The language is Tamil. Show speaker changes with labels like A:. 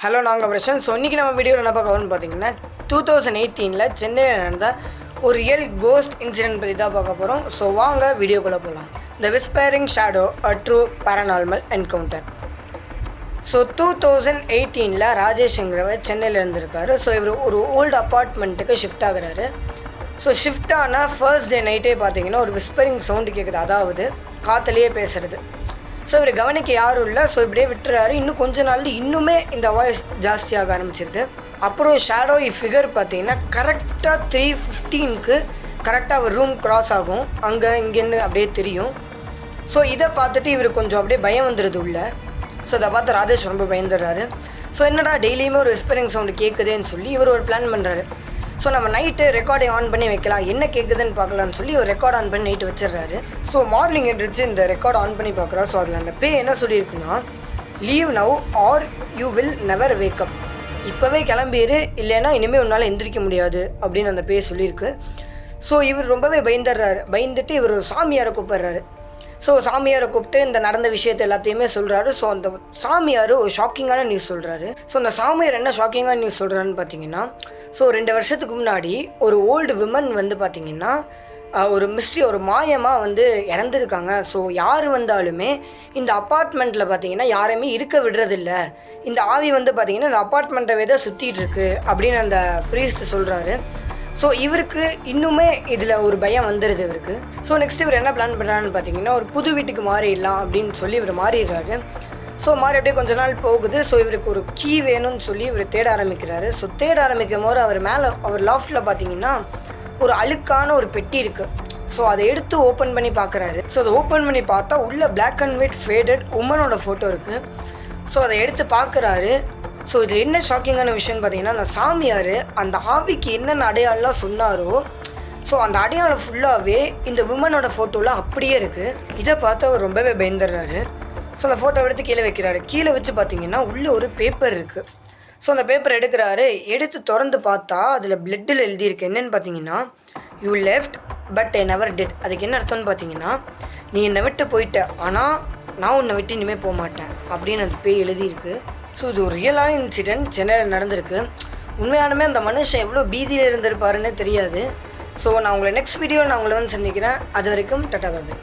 A: ஹலோ நாங்கள் பிரஷன். ஸோ இன்றைக்கி நம்ம வீடியோவில் என்ன பார்க்க பார்த்தீங்கன்னா 2018 சென்னையில் நடந்த ஒரு ரியல் கோஸ்ட் இன்சிடென்ட் பற்றி தான் பார்க்க போகிறோம். ஸோ வாங்க வீடியோக்குள்ளே போகலாம். The whispering shadow a true paranormal encounter. So 2018 ராஜேஷ்ங்கிறவர் சென்னையில் இருந்திருக்காரு. ஸோ இவர் ஒரு ஓல்டு அப்பார்ட்மெண்ட்டுக்கு ஷிஃப்ட் ஆகுறாரு. ஸோ ஷிஃப்ட் ஆனால் ஃபர்ஸ்ட் டே நைட்டே பார்த்தீங்கன்னா ஒரு விஸ்பரிங் சவுண்டு கேட்குது, அதாவது காற்றுலேயே பேசுகிறது. ஸோ இவர் கவனிக்க யாரும் இல்லை. ஸோ இப்படியே விட்டுறாரு. இன்னும் கொஞ்ச நாள் இன்னுமே இந்த வாய்ஸ் ஜாஸ்தியாக ஆரம்பிச்சிருது. அப்புறம் ஷேடோ ஃபிகர் பார்த்தீங்கன்னா கரெக்டாக 3:15 கரெக்டாக அவர் ரூம் க்ராஸ் ஆகும். அங்கே இங்கேன்னு அப்படியே தெரியும். ஸோ இதை பார்த்துட்டு இவர் கொஞ்சம் அப்படியே பயம் வந்துடுது உள்ள. ஸோ இதை பார்த்து ராஜேஷ் ரொம்ப பயந்துடுறாரு. ஸோ என்னடா டெய்லியுமே ஒரு விஸ்பரிங் சவுண்டு கேட்குதுன்னு சொல்லி இவர் ஒரு பிளான் பண்ணுறாரு. ஸோ நம்ம நைட்டு ரெக்கார்டிங் ஆன் பண்ணி வைக்கலாம், என்ன கேட்குதுன்னு பார்க்கலான்னு சொல்லி ஒரு ரெக்கார்ட் ஆன் பண்ணி நைட்டு வச்சிடுறாரு. ஸோ மார்னிங் எழுந்திரிச்சு இந்த ரெக்கார்ட் ஆன் பண்ணி பார்க்குறா. ஸோ அதில் அந்த பே என்ன சொல்லியிருக்குன்னா, leave now or you will never wake up. இப்போவே கிளம்பிடு, இல்லைன்னா இனிமேல் உன்னால் எந்திரிக்க முடியாது அப்படின்னு அந்த பே சொல்லியிருக்கு. ஸோ இவர் ரொம்பவே பயந்துட்டு இவர் சாமியாரை கூப்பிட்றாரு. ஸோ சாமியாரை கூப்பிட்டு இந்த நடந்த விஷயத்தை எல்லாத்தையுமே சொல்கிறாரு. ஸோ அந்த சாமியார் ஒரு ஷாக்கிங்கான நியூஸ் சொல்கிறாரு. ஸோ அந்த சாமியார் என்ன ஷாக்கிங்கான நியூஸ் சொல்கிறான்னு பார்த்தீங்கன்னா, ஸோ 2 வருஷத்துக்கு முன்னாடி ஒரு ஓல்டு விமன் வந்து பார்த்திங்கன்னா ஒரு மிஸ்ட்ரி, ஒரு மாயமாக இறந்துருக்காங்க. ஸோ யார் வந்தாலுமே இந்த அப்பார்ட்மெண்ட்டில் பார்த்திங்கன்னா யாருமே இருக்க விடுறதில்ல. இந்த ஆவி பார்த்திங்கன்னா இந்த அப்பார்ட்மெண்ட்டவே தான் சுற்றிட்டு இருக்கு அப்படின்னு அந்த ப்ரீஸ்ட் சொல்கிறாரு. ஸோ இவருக்கு இன்னுமே இதில் ஒரு பயம் வந்துடுது இவருக்கு. ஸோ நெக்ஸ்ட் இவர் என்ன பிளான் பண்ணுறான்னு பார்த்தீங்கன்னா, ஒரு புது வீட்டுக்கு மாறிடலாம் அப்படின்னு சொல்லி இவர் மாறிடுறாரு. ஸோ மாறி அப்படியே கொஞ்ச நாள் போகுது. ஸோ இவருக்கு ஒரு கீ வேணும்னு சொல்லி இவர் தேட ஆரம்பிக்கிறாரு. ஸோ தேட ஆரம்பிக்கும் போது அவர் லாஃப்டில் பார்த்தீங்கன்னா ஒரு அழுக்கான ஒரு பெட்டி இருக்குது. ஸோ அதை எடுத்து ஓப்பன் பண்ணி பார்க்குறாரு. ஸோ அதை ஓப்பன் பண்ணி பார்த்தா உள்ள பிளாக் அண்ட் ஒயிட் ஃபேடட் உமனோட ஃபோட்டோ இருக்குது. ஸோ அதை எடுத்து பார்க்குறாரு. ஸோ இதில் என்ன ஷாக்கிங்கான விஷயம்னு பார்த்தீங்கன்னா, அந்த சாமியார் அந்த ஆவிக்கு என்னென்ன அடையாளம்லாம் சொன்னாரோ ஸோ அந்த அடையாளம் ஃபுல்லாகவே இந்த உமனோட ஃபோட்டோவில் அப்படியே இருக்குது. இதை பார்த்து அவர் ரொம்பவே பயந்துடுறாரு. ஸோ அந்த ஃபோட்டோ எடுத்து கீழே வைக்கிறாரு. கீழே வச்சு பார்த்தீங்கன்னா உள்ளே ஒரு பேப்பர் இருக்குது. ஸோ அந்த பேப்பர் எடுக்கிறாரு. எடுத்து திறந்து பார்த்தா அதில் பிளட்டில் எழுதியிருக்கு. என்னென்னு பார்த்தீங்கன்னா, you left but I never did. அதுக்கு என்ன அர்த்தம்னு பார்த்தீங்கன்னா, நீ என்னை விட்டு போயிட்ட, ஆனால் நான் உன்னை விட்டு இனிமேல் போக மாட்டேன் அப்படின்னு அந்த பேய் எழுதியிருக்கு. ஸோ இது ஒரு ரியலான இன்சிடென்ட் சென்னையில் நடந்திருக்கு. உண்மையானுமே அந்த மனுஷன் எவ்வளோ பீதியில் இருந்திருப்பாருன்னு தெரியாது. ஸோ நான் உங்களை நெக்ஸ்ட் வீடியோவில் நான் உங்களை சந்திக்கிறேன். அது வரைக்கும் டாடா பாய்.